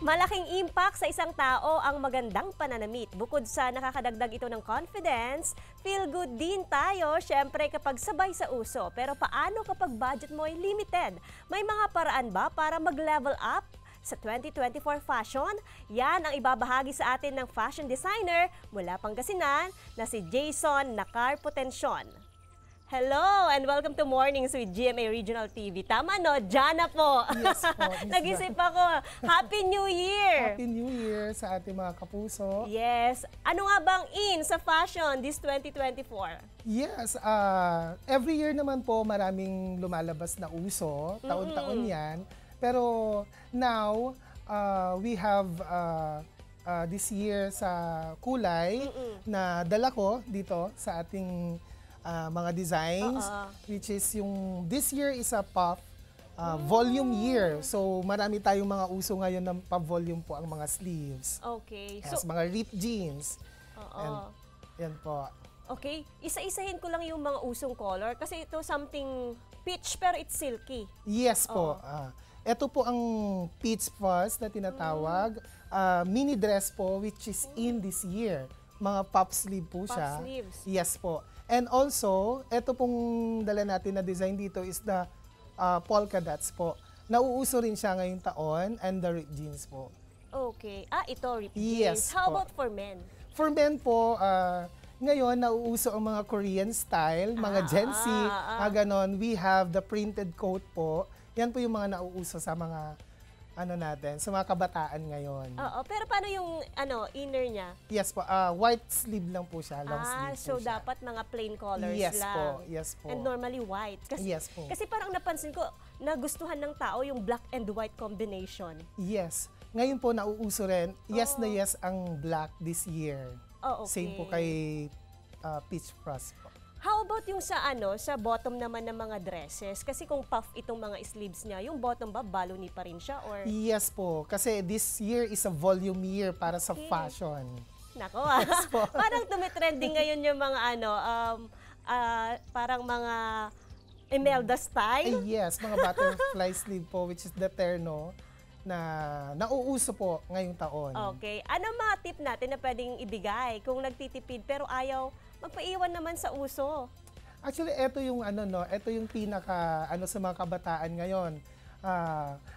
Malaking impact sa isang tao ang magandang pananamit. Bukod sa nakakadagdag ito ng confidence, feel good din tayo syempre kapag sabay sa uso. Pero paano kapag budget mo ay limited? May mga paraan ba para mag-level up? Sa 2024 fashion, yan ang ibabahagi sa atin ng fashion designer mula Pangasinan na si Jason Nacar-Potencion. Hello and welcome to Mornings with GMA Regional TV. Tama no? Jana po. Yes po. Nag-isip ako. Happy New Year! Happy New Year sa ating mga kapuso. Yes. Ano nga bang in sa fashion this 2024? Yes, every year naman po maraming lumalabas na uso. Taon-taon yan. Pero now, we have this year sa kulay na dala ko dito sa ating mga designs, which is yung this year is a puff volume year. So marami tayong mga uso ngayon ng pa-volume po ang mga sleeves. Okay. Yes, mga ripped jeans. And, yan po. Okay, isa-isahin ko lang yung mga usong color kasi ito something peach pero it's silky. Yes po. Ito po ang peach fuzz na tinatawag. Mini dress po which is in this year. Mga puff sleeve po siya. Puff sleeves. Yes po. And also, ito pong dala natin na design dito is the polka dots po. Nauuso rin siya ngayong taon and the ripped jeans po. Okay. Ito ripped Yes jeans. How po. about for men? For men po, ngayon nauuso ang mga Korean style, mga Gen Z, ganon. We have the printed coat po. Yan po yung mga nauuso sa mga natin, sa mga kabataan ngayon. Oo, pero paano yung inner niya? Yes po, white sleeve lang po siya, long sleeve So po siya. dapat mga plain colors Yes lang. po, yes po. And normally white. Yes po. Kasi parang napansin ko, nagustuhan ng tao yung black and white combination. Yes. Ngayon po nauuso rin. Yes na yes ang black this year. Oh, okay. Same po kay Peach Fuzz po. How about yung sa sa bottom naman ng mga dresses? Kasi kung puff itong mga sleeves niya, yung bottom ba balony pa rin siya or Yes po, kasi this year is a volume year para sa fashion. Nako Yes po. parang tumitrending ngayon yung mga parang mga Imelda style. Yes, mga butterfly sleeve po which is the terno na nauuso po ngayong taon. Okay. Ano mga tip natin na pwedeng ibigay kung nagtitipid pero ayaw magpaiwan naman sa uso? Actually, ito yung ito yung pinaka sa mga kabataan ngayon.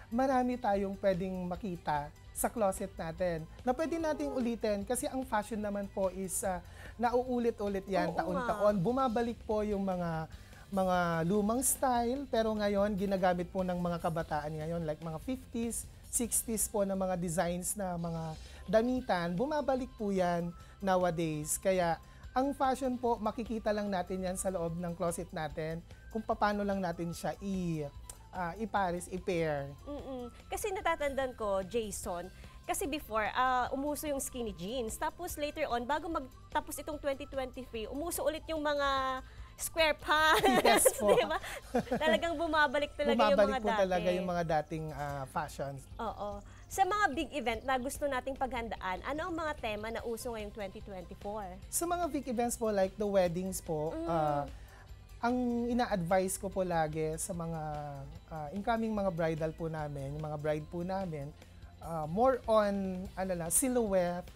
Marami tayong pwedeng makita sa closet natin na pwede nating ulitin kasi ang fashion naman po is nauulit-ulit yan taon-taon. Bumabalik po yung mga lumang style pero ngayon ginagamit po ng mga kabataan ngayon like mga 50s, 60s po na mga designs na mga damitan. Bumabalik po yan nowadays. Kaya ang fashion po, makikita lang natin yan sa loob ng closet natin kung paano lang natin siya i-pares, i-pair. Kasi natatandaan ko, Jason, kasi before, umuso yung skinny jeans. Tapos later on, bago magtapos itong 2023, umuso ulit yung mga square pants. Yes po. Diba? Talagang bumabalik talaga yung mga Bumabalik po dati. talaga yung mga dating fashions. Oo. Sa mga big event na gusto nating paghandaan, ano ang mga tema na uso ngayong 2024? Sa mga big events po like the weddings po, ang ina-advise ko po lagi sa mga incoming mga bridal po namin, yung mga bride po namin, more on silhouette,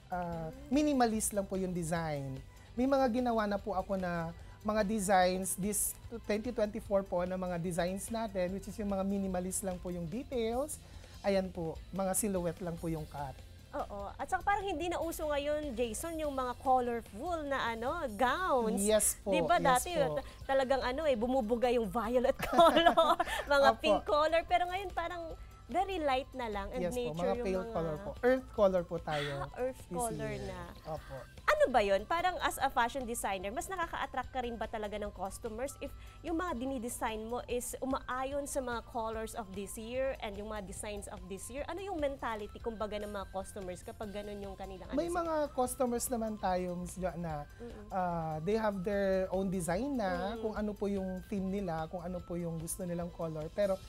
minimalist lang po yung design. May mga ginawa na po ako na mga designs this 2024 po na mga designs natin which is yung mga minimalist lang po yung details. Ayan po, mga silhouette lang po yung cut. Oo. At saka parang hindi na uso ngayon, Jason, yung mga colorful na gowns. Yes po. Diba yes dati po. talagang bumubuga yung violet color, mga Opo. pink color. Pero ngayon parang very light na lang and Yes po, nature mga pale yung mga color po. Earth color po tayo. Earth this color year. na. Opo. Ano ba yun? Parang as a fashion designer, mas nakaka-attract ka rin ba talaga ng customers if yung mga dinidesign mo is umaayon sa mga colors of this year and yung mga designs of this year? Ano yung mentality, kumbaga, ng mga customers kapag ganun yung kanilang May mga customers naman tayo, Ms. Joanna, they have their own design na kung ano po yung theme nila, kung ano po yung gusto nilang color. Pero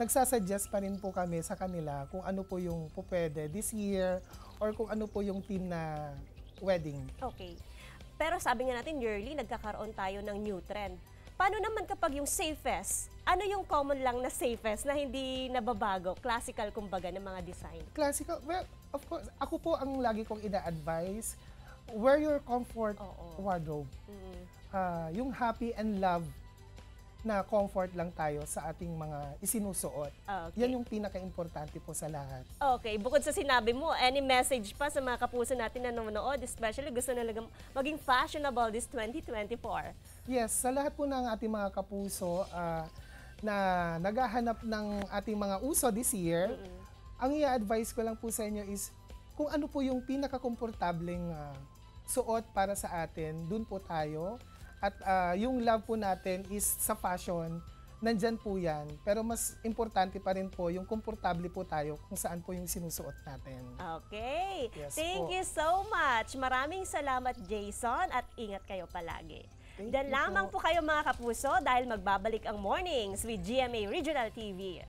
nagsasuggest pa rin po kami sa kanila kung ano po yung pupwede this year or kung ano po yung theme na wedding. Okay. Pero sabi nga natin, yearly, nagkakaroon tayo ng new trend. Paano naman kapag yung safest? Ano yung common lang na safest na hindi nababago? Classical kumbaga ng mga design. Classical, well, of course, ako po ang lagi kong ina-advise, wear your comfort Oo. wardrobe. Mm. Yung happy and love na comfort lang tayo sa ating mga isinusuot. Okay. Yan yung pinaka-importante po sa lahat. Okay, bukod sa sinabi mo, any message pa sa mga kapuso natin na nanonood, especially gusto nila maging fashionable this 2024? Yes, sa lahat po ng ating mga kapuso na naghahanap ng ating mga uso this year, ang i-advise ko lang po sa inyo is kung ano po yung pinaka-komportableng suot para sa atin, dun po tayo. At yung love po natin is sa fashion, nandyan po yan. Pero mas importante pa rin po yung komportable po tayo kung saan po yung sinusuot natin. Okay. Yes Thank po. you so much. Maraming salamat, Jason, at ingat kayo palagi. Thank Diyan you lamang po kayo mga kapuso dahil magbabalik ang mornings with GMA Regional TV.